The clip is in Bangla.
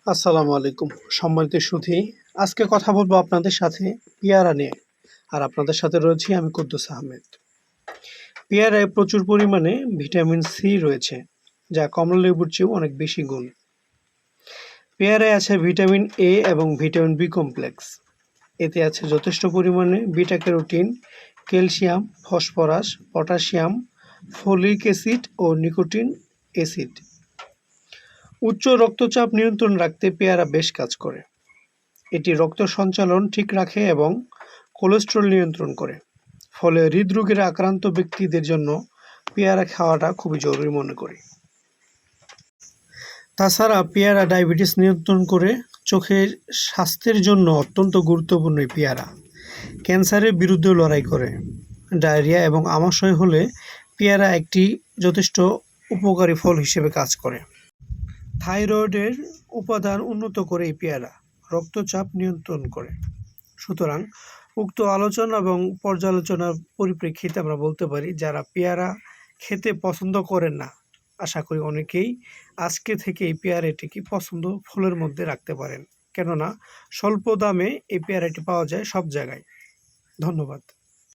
আসসালামু আলাইকুম। সম্মানিত সুধী, আজকে কথা বলবো আপনাদের সাথে পেয়ারা নিয়ে। আর আপনাদের সাথে রয়েছি আমি কুদ্দুস আহমেদ। পেয়ারায় প্রচুর পরিমাণে ভিটামিন সি রয়েছে, যা কমলালেবুর চেয়েও অনেক বেশি গুণ। পেয়ারায় আছে ভিটামিন এ এবং ভিটামিন বি কমপ্লেক্স। এতে আছে যথেষ্ট পরিমাণে beta carotene, calcium, phosphorus, potassium, folic acid ও নিকোটিন অ্যাসিড। উচ্চ রক্তচাপ নিয়ন্ত্রণ রাখতে পেয়ারা বেশ কাজ করে। এটি রক্ত সঞ্চালন ঠিক রাখে এবং কোলেস্টেরল নিয়ন্ত্রণ করে। ফলে হৃদরোগের আক্রান্ত ব্যক্তিদের জন্য পেয়ারা খাওয়াটা খুবই জরুরি মনে করি। তাছাড়া পেয়ারা ডায়াবেটিস নিয়ন্ত্রণ করে, চোখের স্বাস্থ্যের জন্য অত্যন্ত গুরুত্বপূর্ণ এই পেয়ারা। ক্যান্সারের বিরুদ্ধেও লড়াই করে। ডায়রিয়া এবং আমাশয় হলে পেয়ারা একটি যথেষ্ট উপকারী ফল হিসেবে কাজ করে। থাইরয়েডের উপাদান উন্নত করে এই পেয়ারা, রক্তচাপ নিয়ন্ত্রণ করে। সুতরাং উক্ত আলোচনা এবং পর্যালোচনার পরিপ্রেক্ষিতে আমরা বলতে পারি, যারা পেয়ারা খেতে পছন্দ করেন না, আশা করি অনেকেই আজকে থেকে এই পেয়ারাটিকে পছন্দ ফলের মধ্যে রাখতে পারেন। কেননা স্বল্প দামে এই পেয়ারাটি পাওয়া যায় সব জায়গায়। ধন্যবাদ।